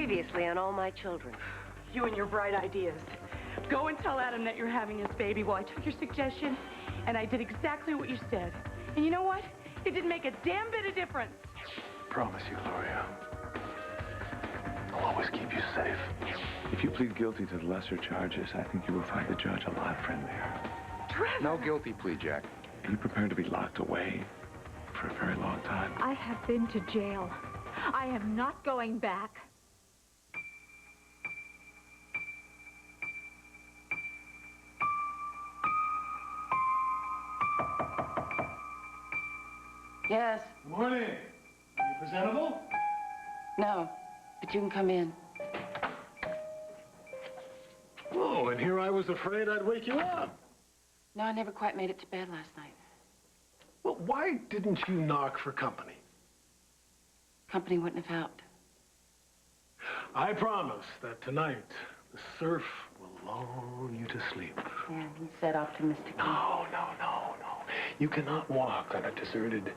previously on All My Children. You and your bright ideas. Go and tell Adam that you're having his baby. Well, I took your suggestion, and I did exactly what you said. And you know what? It didn't make a damn bit of difference. Promise you, Gloria. I'll always keep you safe. If you plead guilty to the lesser charges, I think you will find the judge a lot friendlier. Trevor! No guilty plea, Jack. Are you prepared to be locked away for a very long time? I have been to jail. I am not going back. Yes. Good morning. Are you presentable? No, but you can come in. Oh, and here I was afraid I'd wake you up. No, I never quite made it to bed last night. Well, why didn't you knock for company? Company wouldn't have helped. I promise that tonight the surf will lull you to sleep. Yeah, he said optimistically. No. You cannot walk on a deserted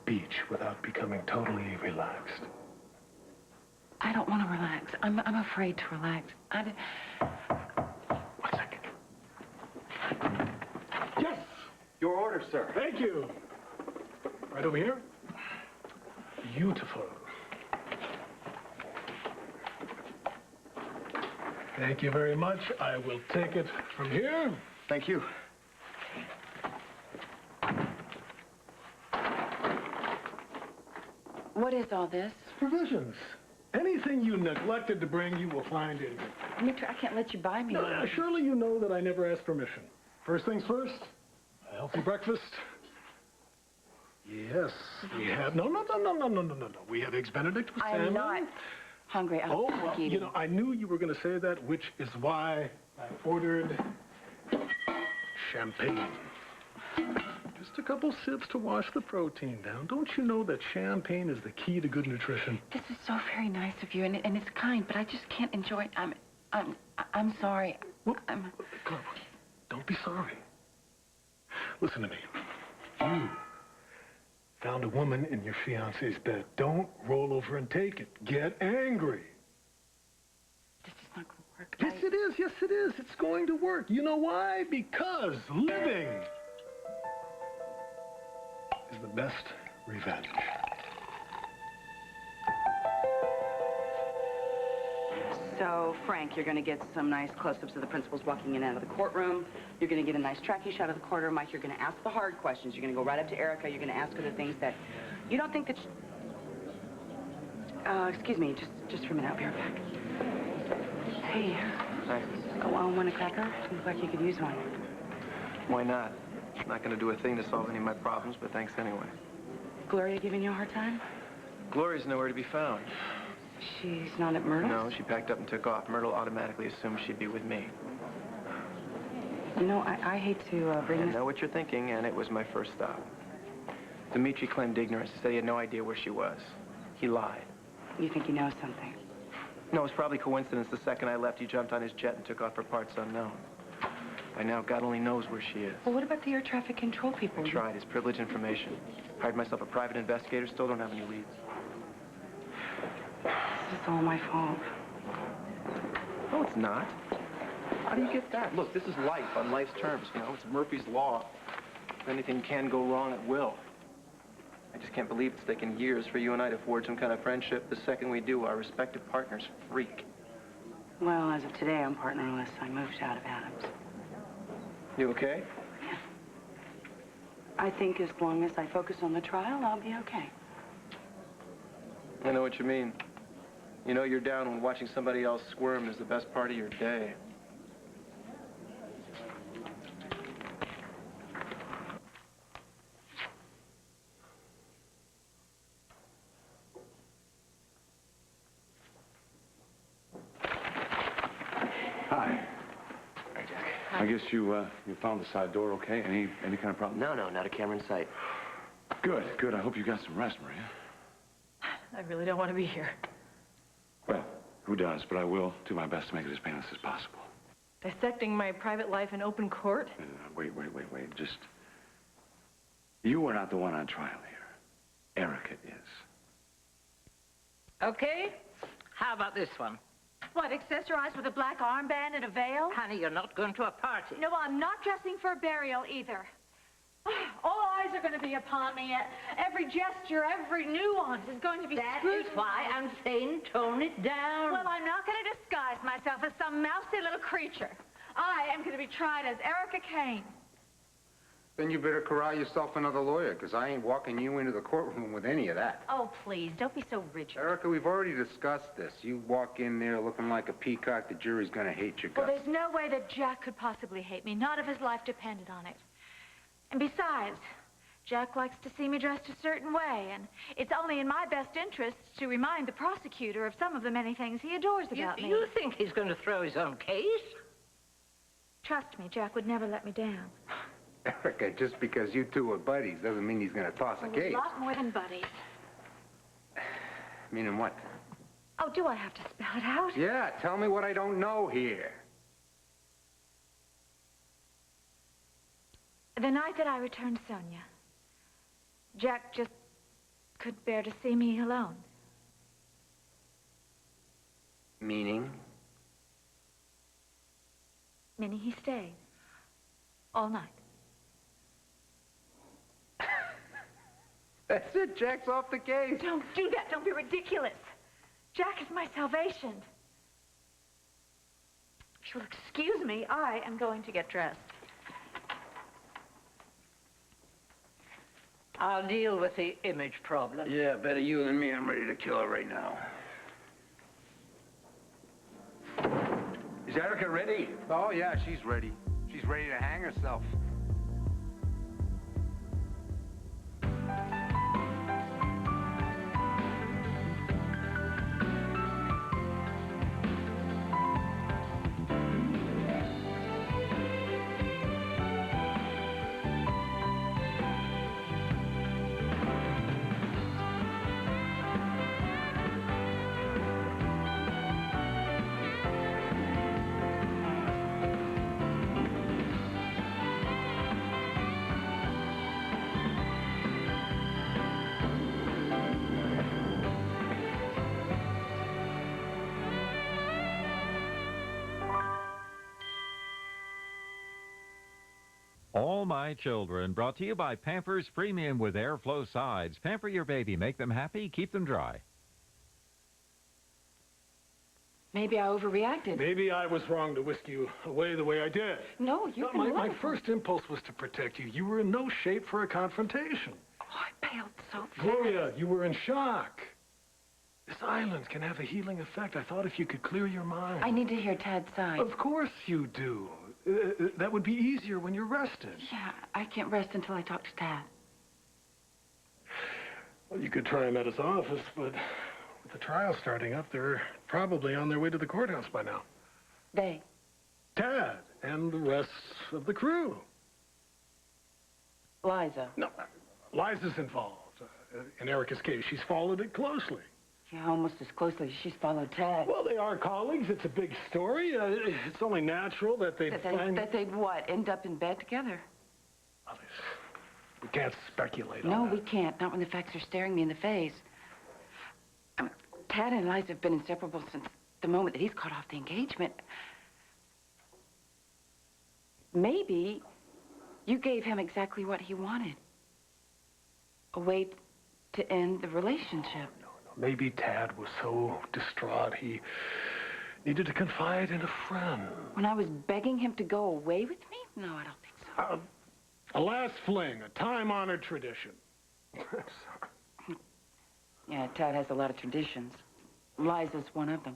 beach without becoming totally relaxed. I don't want to relax. I'm afraid to relax. 1 second. Yes! Your order, sir. Thank you. Right over here. Beautiful. Thank you very much. I will take it from here. Thank you. What is all this? Provisions. Anything you neglected to bring, you will find in here. Dimitri, I can't let you buy me. No, surely you know that I never ask permission. First things first, a healthy breakfast. Yes, we have... No. We have Eggs Benedict with salmon. I'm not hungry. Oh, well, you know, I knew you were going to say that, which is why I ordered champagne. Just a couple sips to wash the protein down. Don't you know that champagne is the key to good nutrition? This is so very nice of you, and it's kind, but I just can't enjoy it. I'm sorry. Well, come on, don't be sorry. Listen to me. You found a woman in your fiancé's bed. Don't roll over and take it. Get angry. This is not going to work. Yes, it is. Yes, it is. It's going to work. You know why? Because living is the best revenge. So, Frank, you're going to get some nice close-ups of the principals walking in and out of the courtroom. You're going to get a nice tracking shot of the courtroom. Mike, you're going to ask the hard questions. You're going to go right up to Erica. You're going to ask her the things that you don't think that... excuse me, just for a minute. I'll be right back. Hey. Hi. Oh, want a cracker? Seems like you could use one. Why not? I'm not going to do a thing to solve any of my problems, but thanks anyway. Gloria giving you a hard time? Gloria's nowhere to be found. She's not at Myrtle's? No, she packed up and took off. Myrtle automatically assumed she'd be with me. You know, I hate to bring this... I know what you're thinking, and it was my first stop. Dimitri claimed ignorance. He said he had no idea where she was. He lied. You think he knows something? No, it was probably coincidence. The second I left, he jumped on his jet and took off for parts unknown. By now, God only knows where she is. Well, what about the air traffic control people? I tried. It's privileged information. Hired myself a private investigator. Still don't have any leads. This is all my fault. No, it's not. How do you get that? Look, this is life on life's terms, you know? It's Murphy's Law. If anything can go wrong, it will. I just can't believe it's taken years for you and I to forge some kind of friendship. The second we do, our respective partners freak. Well, as of today, I'm partnerless. I moved out of Adams. You okay? Yeah. I think as long as I focus on the trial, I'll be okay. I know what you mean. You know you're down when watching somebody else squirm is the best part of your day. Hi. Hi, Jack. I guess you found the side door okay? Any kind of problem? No, not a camera in sight. Good. I hope you got some rest, Maria. I really don't want to be here. Well, who does? But I will do my best to make it as painless as possible. Dissecting my private life in open court? Wait. Just... You are not the one on trial here. Erica is. Okay. How about this one? What, accessorized with a black armband and a veil? Honey, you're not going to a party. No, I'm not dressing for a burial either. All eyes are going to be upon me. Every gesture, every nuance is going to be That is scrutinized. why I'm saying tone it down. Well, I'm not going to disguise myself as some mousy little creature. I am going to be tried as Erica Kane. Then you better corral yourself another lawyer, because I ain't walking you into the courtroom with any of that. Oh, please, don't be so rigid. Erica, we've already discussed this. You walk in there looking like a peacock, the jury's gonna hate your Well, guts. there's no way that Jack could possibly hate me, not if his life depended on it. And besides, Jack likes to see me dressed a certain way, and it's only in my best interests to remind the prosecutor of some of the many things he adores about me. You think he's going to throw his own case? Trust me, Jack would never let me down. Erica, just because you two are buddies doesn't mean he's gonna toss a We're case. a lot more than buddies. Meaning what? Oh, do I have to spell it out? Yeah, tell me what I don't know here. The night that I returned Sonia, Jack just couldn't bear to see me alone. Meaning? Meaning he stayed. All night. That's it, Jack's off the case. Don't do that. Don't be ridiculous. Jack is my salvation. If you'll excuse me, I am going to get dressed. I'll deal with the image problem. Yeah, better you than me. I'm ready to kill her right now. Is Erica ready? Oh, yeah, she's ready. She's ready to hang herself. All My Children, brought to you by Pampers Premium with Airflow Sides. Pamper your baby. Make them happy. Keep them dry. Maybe I overreacted. Maybe I was wrong to whisk you away the way I did. No, you But can my first impulse was to protect you. You were in no shape for a confrontation. Oh, I paled so fast. Gloria, you were in shock. This island can have a healing effect. I thought if you could clear your mind. I need to hear Tad's side. Of course you do. That would be easier when you're rested. Yeah, I can't rest until I talk to Tad. Well, you could try him at his office, but with the trial starting up, they're probably on their way to the courthouse by now. They? Tad and the rest of the crew. Liza. No, Liza's involved. In Erica's case, she's followed it closely. Yeah, almost as closely as she's followed Tad. Well, they are colleagues. It's a big story. It's only natural that they'd find... That they'd what? End up in bed together? We can't speculate on No, that. we can't. Not when the facts are staring me in the face. Tad and Liza have been inseparable since the moment that he's caught off the engagement. Maybe you gave him exactly what he wanted. A way to end the relationship. Maybe Tad was so distraught he needed to confide in a friend. When I was begging him to go away with me? No, I don't think so. A last fling, a time-honored tradition. Yeah, Tad has a lot of traditions. Liza's one of them.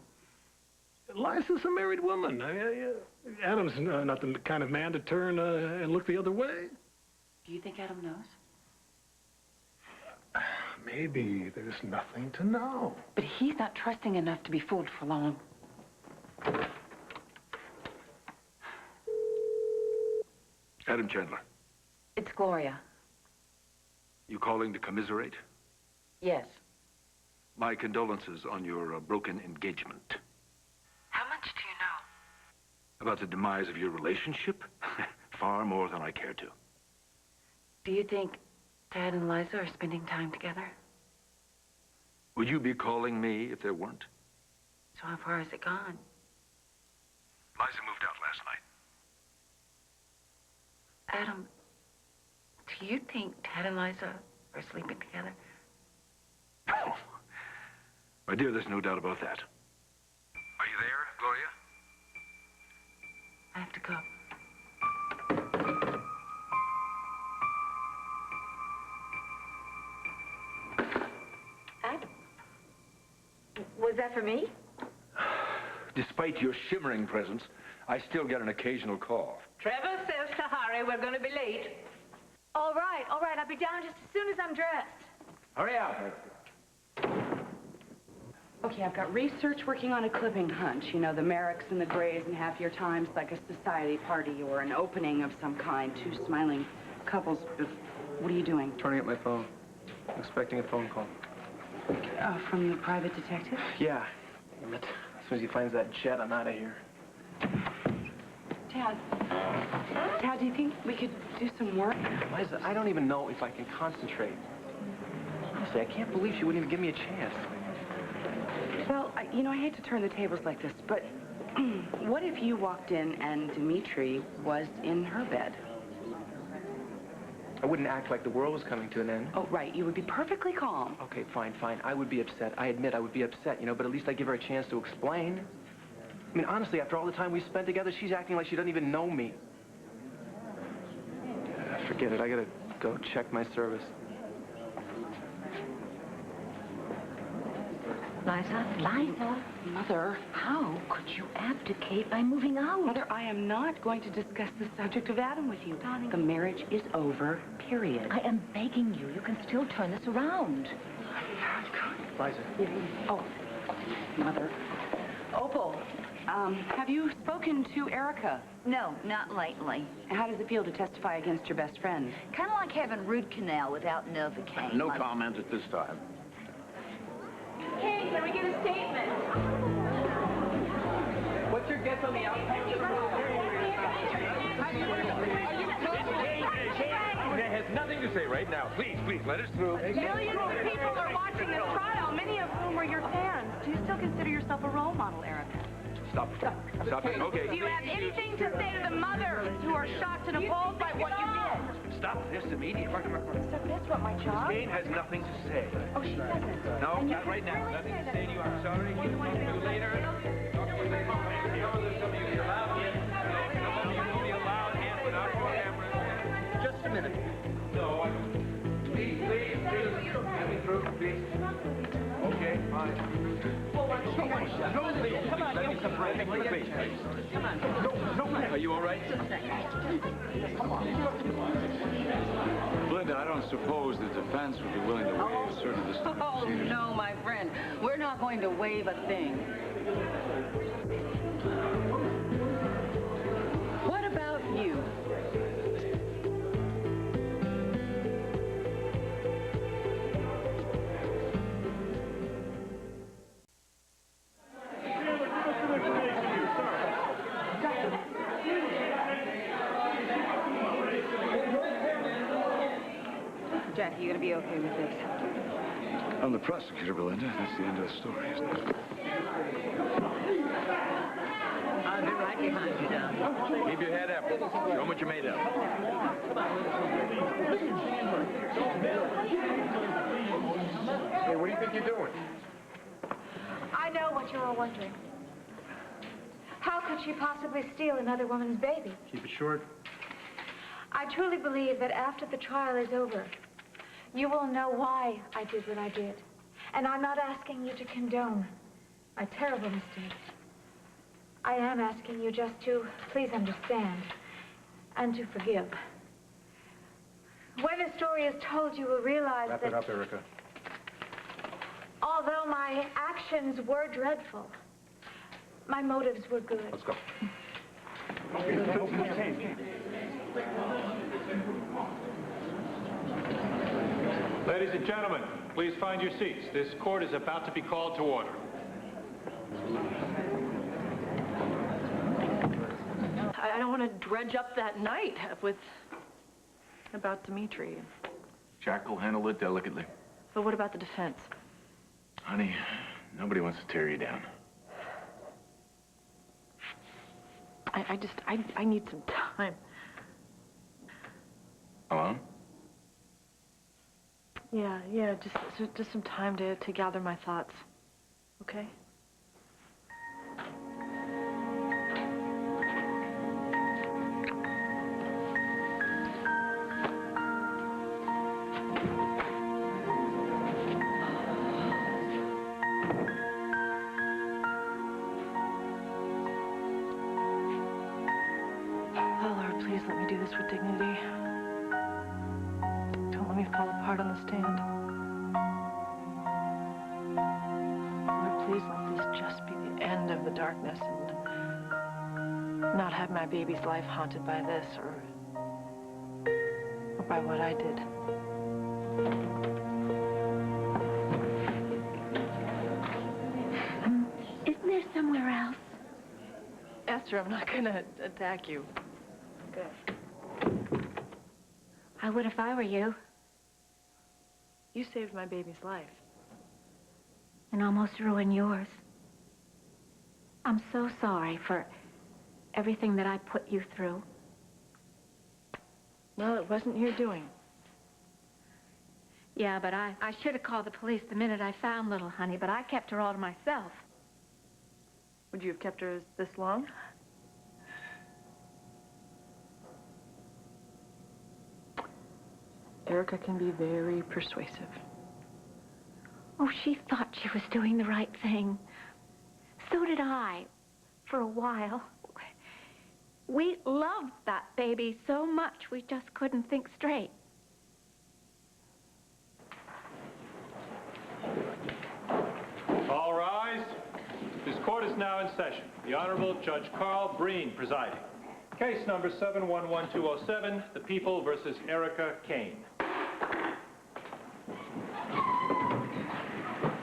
Liza's a married woman. Adam's not the kind of man to turn and look the other way. Do you think Adam knows? Maybe there's nothing to know. But he's not trusting enough to be fooled for long. Adam Chandler, It's Gloria. you calling to commiserate? Yes. My condolences on your broken engagement. How much do you know? About the demise of your relationship? Far more than I care to. Do you think Tad and Liza are spending time together? Would you be calling me if there weren't? So how far has it gone? Liza moved out last night. Adam, do you think Ted and Liza are sleeping together? Oh, my dear, there's no doubt about that. Are you there, Gloria? I have to go. Adam? Was that for me? Despite your shimmering presence, I still get an occasional call. Trevor says to hurry. We're going to be late. All right. I'll be down just as soon as I'm dressed. Hurry up. Okay, I've got research working on a clipping hunt. You know, the Merricks and the Grays in happier times, like a society party or an opening of some kind. Two smiling couples. What are you doing? Turning up my phone. Expecting a phone call. From the private detective? Yeah. Damn it. As soon as he finds that jet, I'm out of here. Tad, do you think we could do some work? Liza, I don't even know if I can concentrate. Honestly, I can't believe she wouldn't even give me a chance. Well, I hate to turn the tables like this, but what if you walked in and Dimitri was in her bed? I wouldn't act like the world was coming to an end. Oh, right. You would be perfectly calm. Okay, fine. I would be upset. I admit I would be upset, but at least I'd give her a chance to explain. I mean, honestly, after all the time we spent together, she's acting like she doesn't even know me. Forget it. I gotta go check my service. Liza? Mother. How could you abdicate by moving out? Mother, I am not going to discuss the subject of Adam with you. Darling. The marriage is over, period. I am begging you. You can still turn this around. Liza. Oh, Mother. Opal, have you spoken to Erica? No, not lately. How does it feel to testify against your best friend? Kind of like having root canal without Novocaine. No comment at this time. Hey, can we get a statement? What's your guess on the outcome? That has nothing to say right now. Please, let us through. Millions of people are watching this trial, many of whom are your fans. Do you still consider yourself a role model, Erica? Stop it. Okay. Do you have anything to say to the mothers who are shocked and appalled by what you did? Stop this immediately. So that's what my job? Jane has nothing to say. Oh, she doesn't. No, not right now. Nothing to say to you. I'm sorry. Talk to you later. Talk to you later. Some of you will be allowed in. Some of you will be allowed in without cameras. Just a minute. No, please. Let me through, please. Okay, fine. Come on, let me some break. Come on. No. Are you all right? Linda, I don't suppose the defense would be willing to waive certain of this. Oh, no, my friend. We're not going to waive a thing. What about you? Jackie, you gonna be okay with this? I'm the prosecutor, Belinda. That's the end of the story, isn't it? I'll be right behind you now. Keep your head up. Show them what you're made of. Hey, what do you think you're doing? I know what you're all wondering. How could she possibly steal another woman's baby? Keep it short. I truly believe that after the trial is over, you will know why I did what I did. And I'm not asking you to condone my terrible mistake. I am asking you just to please understand and to forgive. When the story is told, you will realize Wrap that it up, Erica. although my actions were dreadful, my motives were good. Let's go. Ladies and gentlemen, please find your seats. This court is about to be called to order. I don't want to dredge up that night about Dimitri. Jack will handle it delicately. But what about the defense? Honey, nobody wants to tear you down. I need some time. Alone? Yeah, just some time to gather my thoughts. Okay? Oh, Lord, please let me do this with dignity. Don't let me fall apart on the stand. Lord, please let this just be the end of the darkness and not have my baby's life haunted by this or by what I did. Isn't there somewhere else? Esther, I'm not gonna attack you. Okay. I would if I were you. You saved my baby's life. And almost ruined yours. I'm so sorry for everything that I put you through. Well, it wasn't your doing. Yeah, but I should have called the police the minute I found little honey, but I kept her all to myself. Would you have kept her this long? Erica can be very persuasive. Oh, she thought she was doing the right thing. So did I, for a while. We loved that baby so much, we just couldn't think straight. All rise. This court is now in session. The Honorable Judge Carl Breen presiding. Case number 711207, the People versus Erica Kane.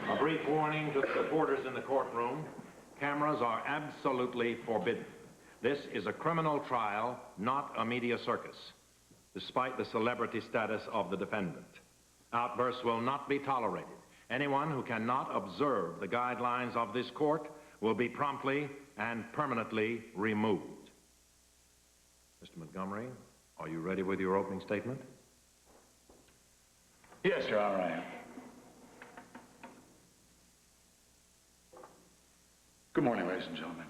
A brief warning to the reporters in the courtroom. Cameras are absolutely forbidden. This is a criminal trial, not a media circus, despite the celebrity status of the defendant. Outbursts will not be tolerated. Anyone who cannot observe the guidelines of this court will be promptly and permanently removed. Mr. Montgomery, are you ready with your opening statement? Yes, Your Honor, I am. Good morning, ladies and gentlemen.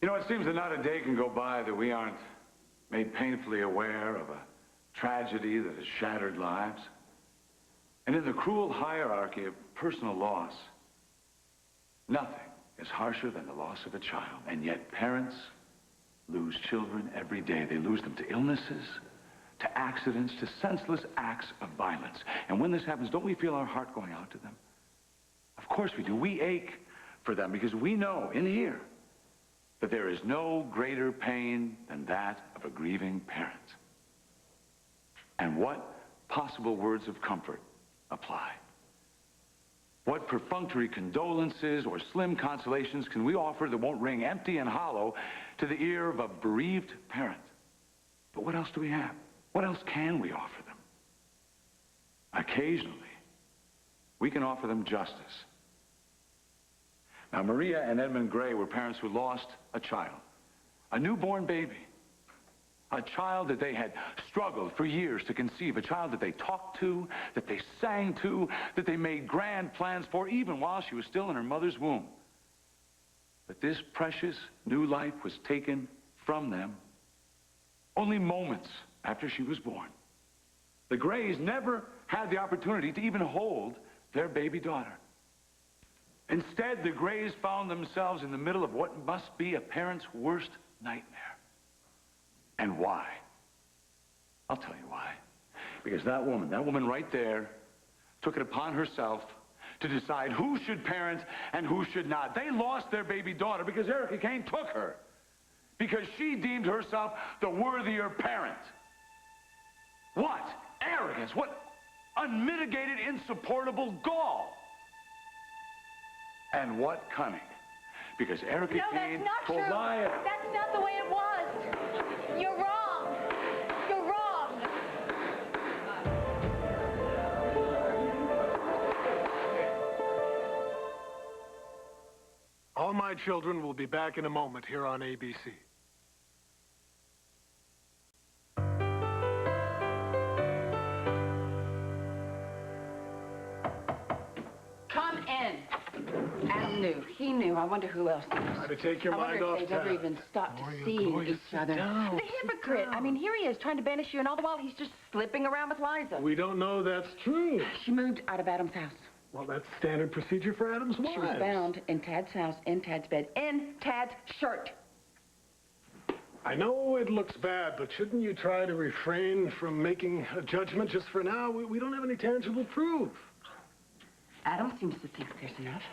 You know, it seems that not a day can go by that we aren't made painfully aware of a tragedy that has shattered lives. And in the cruel hierarchy of personal loss, nothing is harsher than the loss of a child. And yet parents lose children every day. They lose them to illnesses, to accidents, to senseless acts of violence. And when this happens, don't we feel our heart going out to them? Of course we do. We ache for them because we know in here that there is no greater pain than that of a grieving parent. And what possible words of comfort apply? What perfunctory condolences or slim consolations can we offer that won't ring empty and hollow to the ear of a bereaved parent? But what else do we have? What else can we offer them? Occasionally, we can offer them justice. Now, Maria and Edmund Gray were parents who lost a child, a newborn baby, a child that they had struggled for years to conceive, a child that they talked to, that they sang to, that they made grand plans for, even while she was still in her mother's womb. But this precious new life was taken from them only moments after she was born. The Grays never had the opportunity to even hold their baby daughter. Instead, the Grays found themselves in the middle of what must be a parent's worst nightmare. And why? I'll tell you why. Because that woman right there, took it upon herself to decide who should parent and who should not. They lost their baby daughter because Erica Kane took her. Because she deemed herself the worthier parent. What arrogance, what unmitigated, insupportable gall. And what cunning. Because Erica Kane told liar. That's not the way it was. You're wrong. You're wrong. All My Children will be back in a moment here on ABC. Come in. Adam knew. He knew. I wonder who else knows. Try to take your I mind wonder off if they've ever task. even stopped to Gloria, see Gloria, each sit other. down. The hypocrite. I mean, here he is trying to banish you, and all the while he's just slipping around with Liza. We don't know that's true. She moved out of Adam's house. Well, that's standard procedure for Adam's wives. She was found in Tad's house, in Tad's bed, in Tad's shirt. I know it looks bad, but shouldn't you try to refrain from making a judgment just for now? We don't have any tangible proof. Adam seems to think there's enough.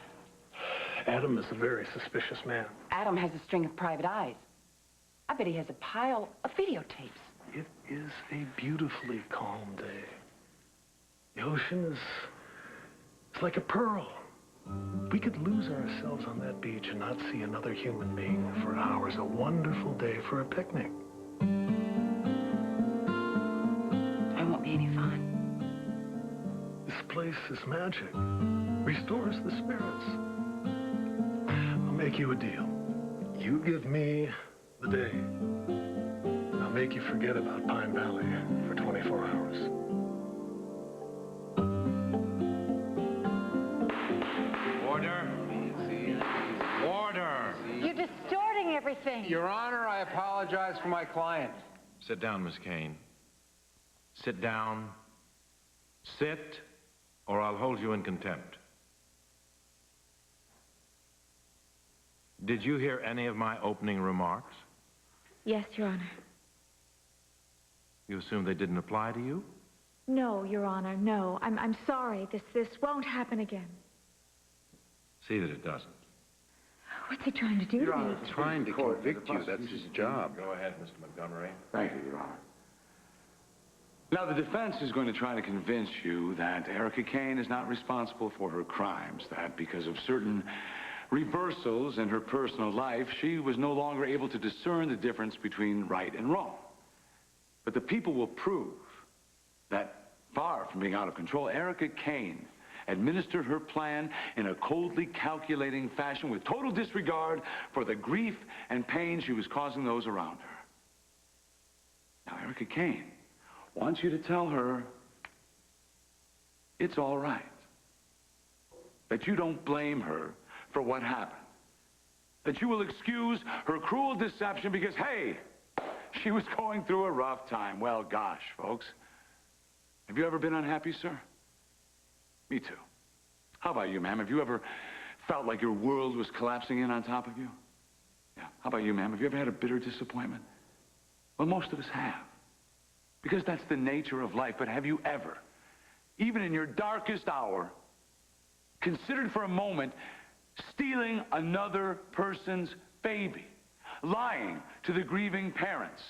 Adam is a very suspicious man. Adam has a string of private eyes. I bet he has a pile of videotapes. It is a beautifully calm day. The ocean is it's like a pearl. We could lose ourselves on that beach and not see another human being for hours. A wonderful day for a picnic. There won't be any fun. This place is magic. Restores the spirits. I'll make you a deal. You give me the day. I'll make you forget about Pine Valley for 24 hours. Order. Order. You're distorting everything. Your Honor, I apologize for my client. Sit down, Miss Kane. Sit down. Sit, or I'll hold you in contempt. Did you hear any of my opening remarks? Yes, Your Honor. You assume they didn't apply to you? No, Your Honor, no. I'm sorry. This won't happen again. See that it doesn't. What's he trying to do to me? He's trying to convict you. That's his job. Go ahead, Mr. Montgomery. Thank you, Your Honor. Now, the defense is going to try to convince you that Erica Kane is not responsible for her crimes, that because of certain reversals in her personal life, she was no longer able to discern the difference between right and wrong. But the people will prove that, far from being out of control, Erica Kane administered her plan in a coldly calculating fashion with total disregard for the grief and pain she was causing those around her. Now, Erica Kane wants you to tell her it's all right, that you don't blame her for what happened, that you will excuse her cruel deception because, hey, she was going through a rough time. Well, gosh, folks, have you ever been unhappy, sir? Me too. How about you, ma'am? Have you ever felt like your world was collapsing in on top of you? Yeah. How about you, ma'am? Have you ever had a bitter disappointment? Well, most of us have. Because that's the nature of life. But have you ever, even in your darkest hour, considered for a moment stealing another person's baby, lying to the grieving parents,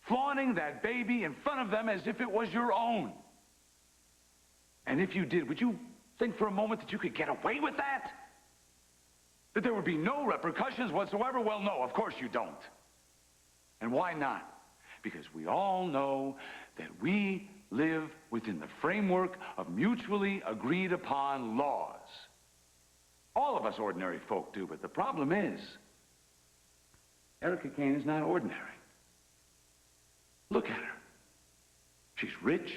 flaunting that baby in front of them as if it was your own? And if you did, would you think for a moment that you could get away with that? That there would be no repercussions whatsoever? Well, no, of course you don't. And why not? Because we all know that we live within the framework of mutually agreed upon laws. All of us ordinary folk do, but the problem is, Erica Kane is not ordinary. Look at her. She's rich,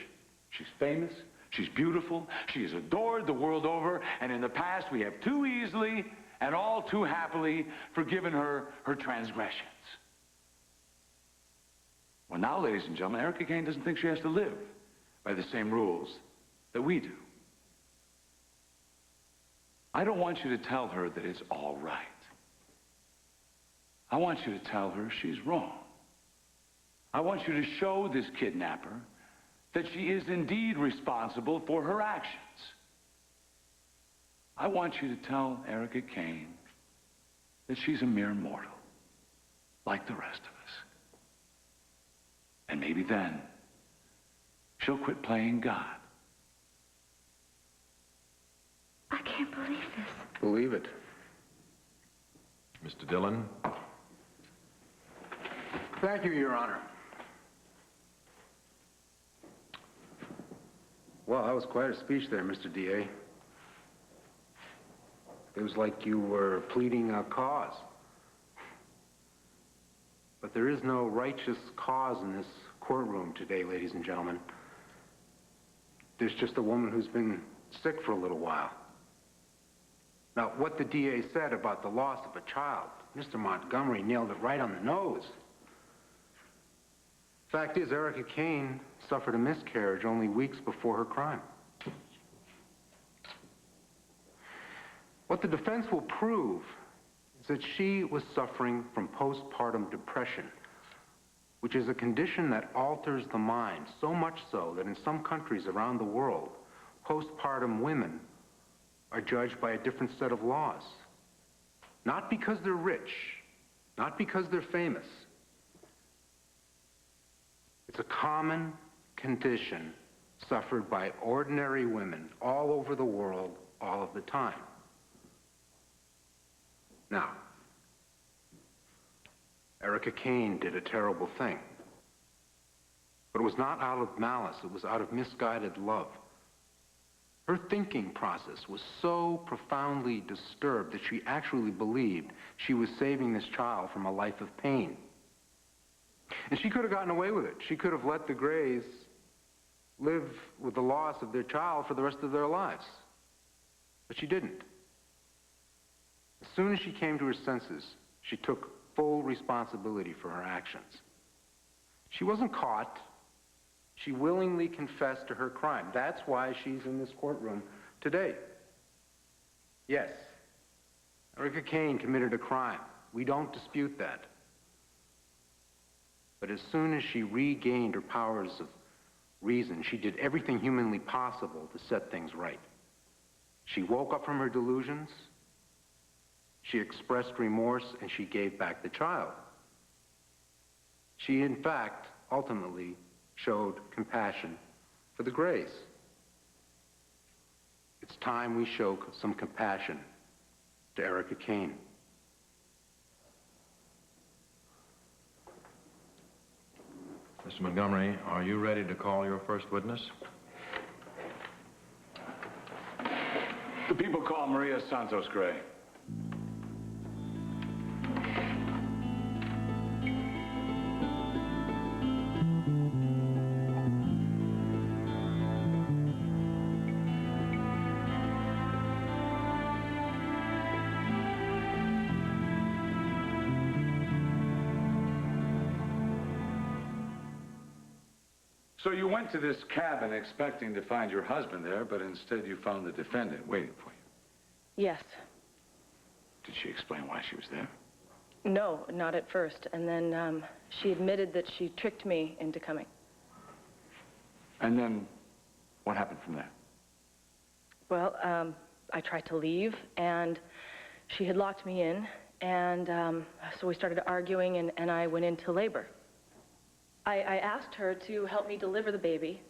she's famous, she's beautiful, she is adored the world over, and in the past we have too easily and all too happily forgiven her her transgressions. Well, now, ladies and gentlemen, Erica Kane doesn't think she has to live by the same rules that we do. I don't want you to tell her that it's all right. I want you to tell her she's wrong. I want you to show this kidnapper that she is indeed responsible for her actions. I want you to tell Erica Kane that she's a mere mortal, like the rest of us. And maybe then, she'll quit playing God. I can't believe this. Believe it. Mr. Dillon. Thank you, Your Honor. Well, that was quite a speech there, Mr. D.A. It was like you were pleading a cause. But there is no righteous cause in this courtroom today, ladies and gentlemen. There's just a woman who's been sick for a little while. Now, what the DA said about the loss of a child, Mr. Montgomery nailed it right on the nose. Fact is, Erica Kane suffered a miscarriage only weeks before her crime. What the defense will prove is that she was suffering from postpartum depression, which is a condition that alters the mind, so much so that in some countries around the world, postpartum women are judged by a different set of laws. Not because they're rich, not because they're famous. It's a common condition suffered by ordinary women all over the world, all of the time. Now, Erica Kane did a terrible thing. But it was not out of malice, it was out of misguided love. Her thinking process was so profoundly disturbed that she actually believed she was saving this child from a life of pain. And she could have gotten away with it. She could have let the Grays live with the loss of their child for the rest of their lives. But she didn't. As soon as she came to her senses, she took full responsibility for her actions. She wasn't caught. She willingly confessed to her crime. That's why she's in this courtroom today. Yes, Erica Kane committed a crime. We don't dispute that. But as soon as she regained her powers of reason, she did everything humanly possible to set things right. She woke up from her delusions. She expressed remorse, and she gave back the child. She, in fact, ultimately showed compassion for the Grays. It's time we show some compassion to Erica Kane. Mr. Montgomery, are you ready to call your first witness? The people call Maria Santos Gray. So you went to this cabin expecting to find your husband there, but instead you found the defendant waiting for you. Yes. Did she explain why she was there? No, not at first. And then she admitted that she tricked me into coming. And then what happened from there? Well, I tried to leave, and she had locked me in, and so we started arguing, and I went into labor. I asked her to help me deliver the baby,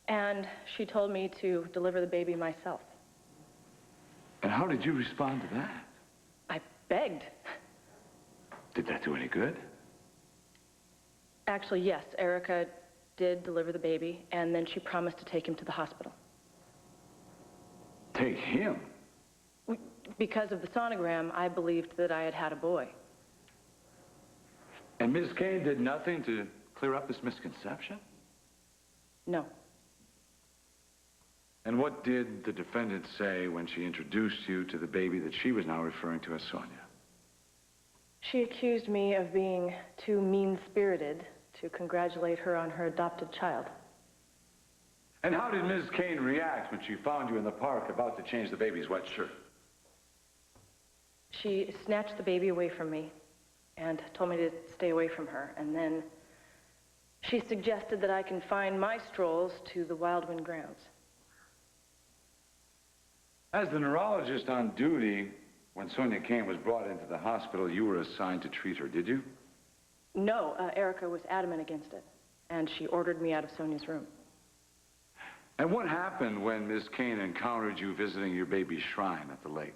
and she told me to deliver the baby myself. And how did you respond to that? I begged. Did that do any good? Actually, yes, Erica did deliver the baby, and then she promised to take him to the hospital. Take him? Because of the sonogram, I believed that I had had a boy. And Ms. Kane did nothing to clear up this misconception? No. And what did the defendant say when she introduced you to the baby that she was now referring to as Sonia? She accused me of being too mean-spirited to congratulate her on her adopted child. And how did Ms. Kane react when she found you in the park about to change the baby's wet shirt? She snatched the baby away from me and told me to stay away from her. And then she suggested that I confine my strolls to the Wildwind grounds. As the neurologist on duty, when Sonia Kane was brought into the hospital, you were assigned to treat her, did you? No, Erica was adamant against it, and she ordered me out of Sonia's room. And what happened when Ms. Kane encountered you visiting your baby's shrine at the lake?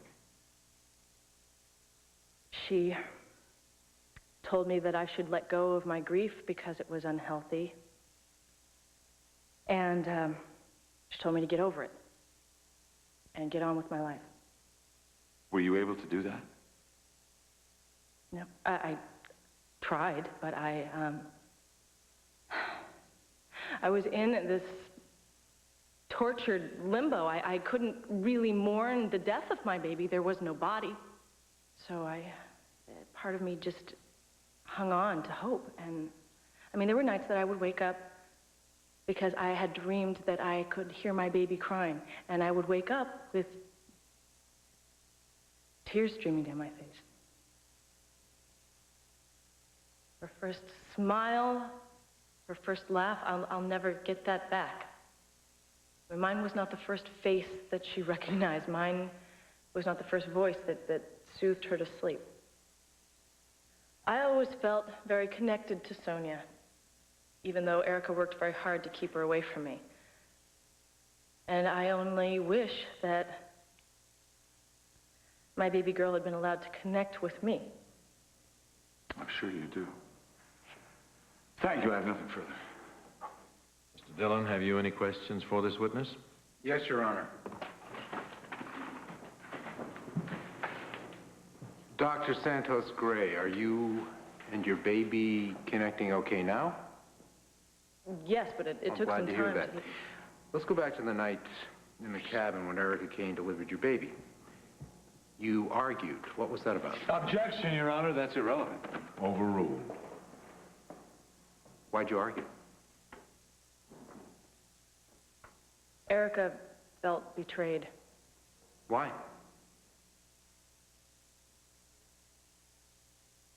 She told me that I should let go of my grief because it was unhealthy. And she told me to get over it and get on with my life. Were you able to do that? No, I tried, but I was in this tortured limbo. I couldn't really mourn the death of my baby. There was no body. So part of me just hung on to hope. And, I mean, there were nights that I would wake up because I had dreamed that I could hear my baby crying. And I would wake up with tears streaming down my face. Her first smile, her first laugh, I'll never get that back. But mine was not the first face that she recognized. Mine was not the first voice that soothed her to sleep. I always felt very connected to Sonia, even though Erica worked very hard to keep her away from me. And I only wish that my baby girl had been allowed to connect with me. I'm sure you do. Thank you. I have nothing further. Mr. Dillon, have you any questions for this witness? Yes, Your Honor. Dr. Santos Gray, are you and your baby connecting okay now? Yes, but it took some time. I'm glad to hear that. Let's go back to the night in the cabin when Erica Kane delivered your baby. You argued. What was that about? Objection, Your Honor. That's irrelevant. Overruled. Why'd you argue? Erica felt betrayed. Why?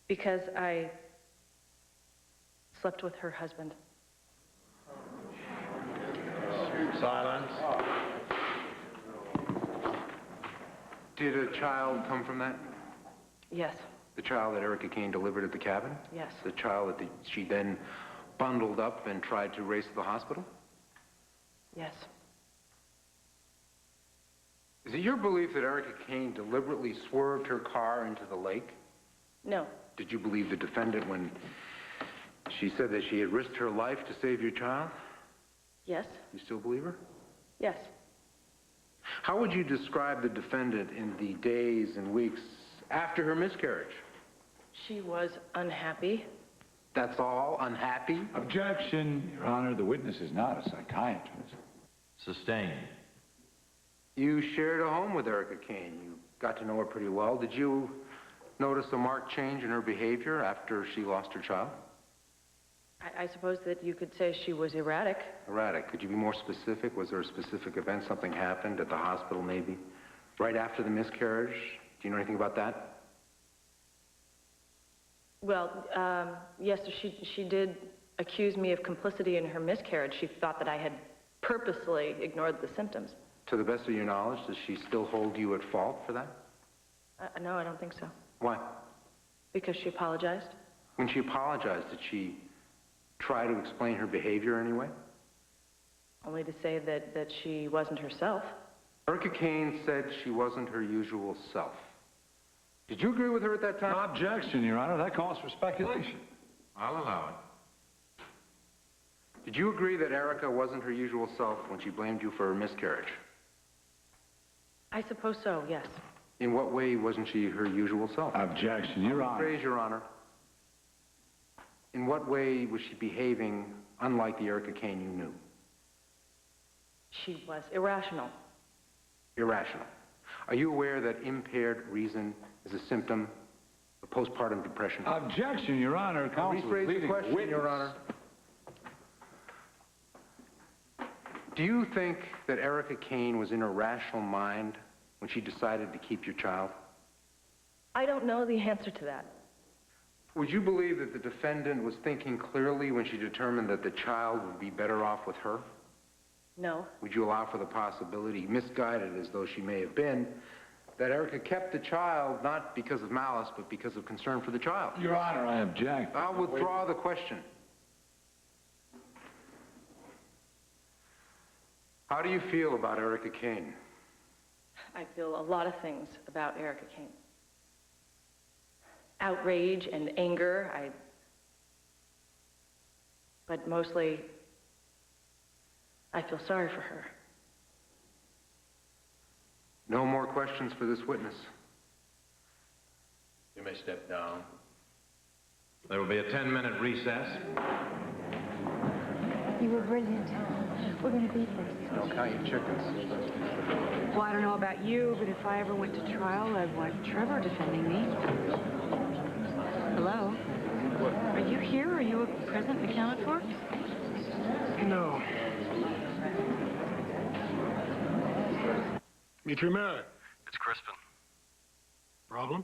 Because I slept with her husband. Silence. Did a child come from that? Yes. The child that Erica Kane delivered at the cabin? Yes. The child that she then bundled up and tried to race to the hospital? Yes. Is it your belief that Erica Kane deliberately swerved her car into the lake? No. Did you believe the defendant when she said that she had risked her life to save your child? Yes. You still believe her? Yes. How would you describe the defendant in the days and weeks after her miscarriage? She was unhappy. That's all? Unhappy? Objection, Your Honor. The witness is not a psychiatrist. Sustained. You shared a home with Erica Kane. You got to know her pretty well. Did you notice a marked change in her behavior after she lost her child? I suppose that you could say she was erratic. Erratic. Could you be more specific? Was there a specific event? Something happened at the hospital, maybe? Right after the miscarriage? Do you know anything about that? Well, yes, she did accuse me of complicity in her miscarriage. She thought that I had purposely ignored the symptoms. To the best of your knowledge, does she still hold you at fault for that? No, I don't think so. Why? Because she apologized. When she apologized, did she try to explain her behavior anyway? Only to say that she wasn't herself. Erica Kane said she wasn't her usual self. Did you agree with her at that time? Objection, Your Honor. That calls for speculation. I'll allow it. Did you agree that Erica wasn't her usual self when she blamed you for her miscarriage? I suppose so, yes. In what way wasn't she her usual self? Objection, Your Honor. Phrase, Your Honor. In what way was she behaving unlike the Erica Kane you knew? She was irrational. Irrational. Are you aware that impaired reason is a symptom of postpartum depression? Objection, Your Honor. Counsel is Rephrase the leading question, witness. Your Honor. Do you think that Erica Kane was in her rational mind when she decided to keep your child? I don't know the answer to that. Would you believe that the defendant was thinking clearly when she determined that the child would be better off with her? No. Would you allow for the possibility, misguided as though she may have been, that Erica kept the child not because of malice, but because of concern for the child? Your Honor, I object. I'll withdraw the question. How do you feel about Erica Kane? I feel a lot of things about Erica Kane. Outrage and anger, but mostly, I feel sorry for her. No more questions for this witness. You may step down. There will be a 10-minute recess. You were brilliant. We're going to beat this. Don't count your chickens. Well, I don't know about you, but if I ever went to trial, I'd want Trevor defending me. Hello? What? Are you here? Are you present and accounted for? No. Meet your Merrick. It's Crispin. Problem?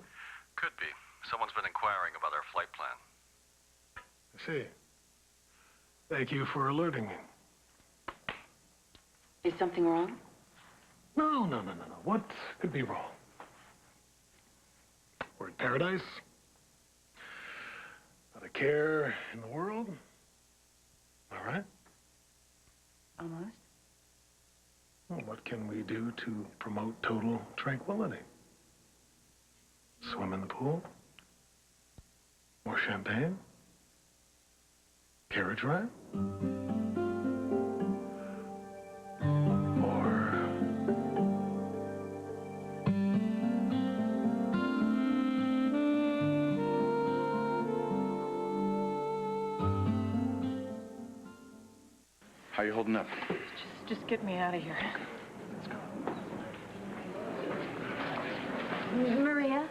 Could be. Someone's been inquiring about our flight plan. I see. Thank you for alerting me. Is something wrong? No. What could be wrong? We're in paradise. Not a care in the world. All right? Almost. Well, what can we do to promote total tranquility? Swim in the pool? More champagne? Carriage ride? How you holding up? Just get me out of here. Let's go. Maria?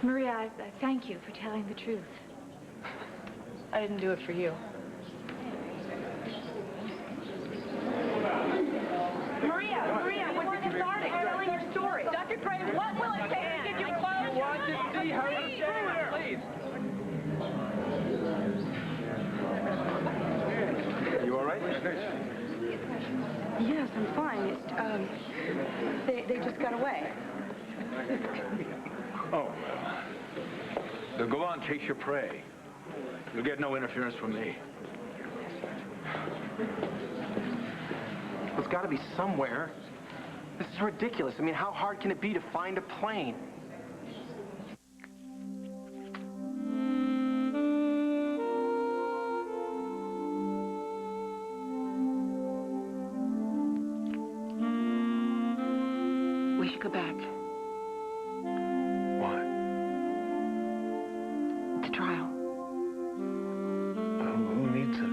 Maria, I thank you for telling the truth. I didn't do it for you. Maria, what's the starting? Telling your story. Dr. Gray, what will it take to get you closed? I want to see her again, please. You all right? Yes, I'm fine. They just got away. Oh, well. Then go on, chase your prey. You'll get no interference from me. It's got to be somewhere. This is ridiculous. I mean, how hard can it be to find a plane? We should go back. Why? To trial. Who needs it?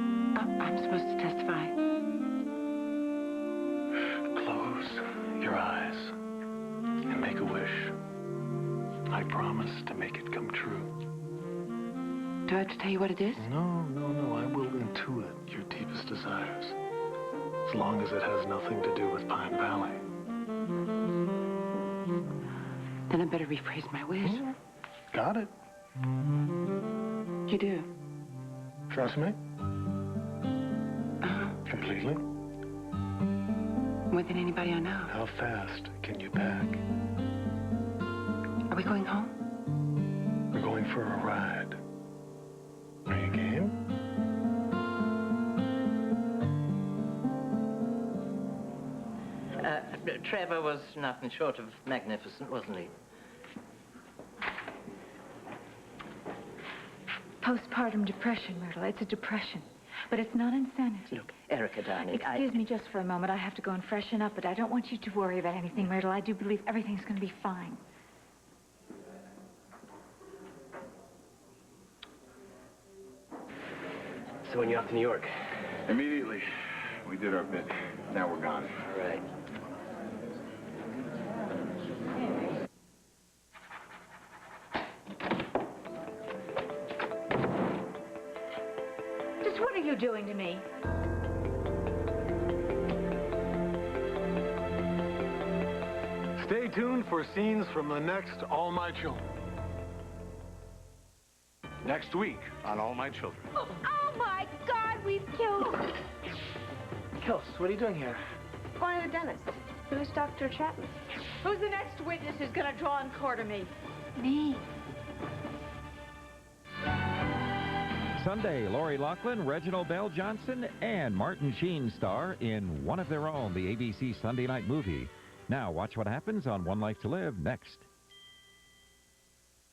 I'm supposed to testify. Close your eyes and make a wish. I promise to make it come true. Do I have to tell you what it is? No. I will intuit your deepest desires. As long as it has nothing to do with Pine Valley. Then I better rephrase my wish. Got it. You do? Trust me? Uh-huh. Completely? More than anybody I know. How fast can you pack? Are we going home? We're going for a ride. Are you game? Trevor was nothing short of magnificent, wasn't he? Postpartum depression, Myrtle. It's a depression. But it's not insanity. Look, Erica, darling, Excuse me just for a moment. I have to go and freshen up, but I don't want you to worry about anything, Myrtle. I do believe everything's going to be fine. So when you're off to New York? Immediately. We did our bit. Now we're gone. All right. Just what are you doing to me? Stay tuned for scenes from the next All My Children. Next week on All My Children. Oh, my God, we've killed him. Kels, what are you doing here? Going to the dentist. Who's Dr. Chapman? Who's the next witness who's going to draw and quarter me? Me. Sunday, Lori Loughlin, Reginald Bell Johnson, and Martin Sheen star in One of Their Own, the ABC Sunday night movie. Now, watch what happens on One Life to Live next.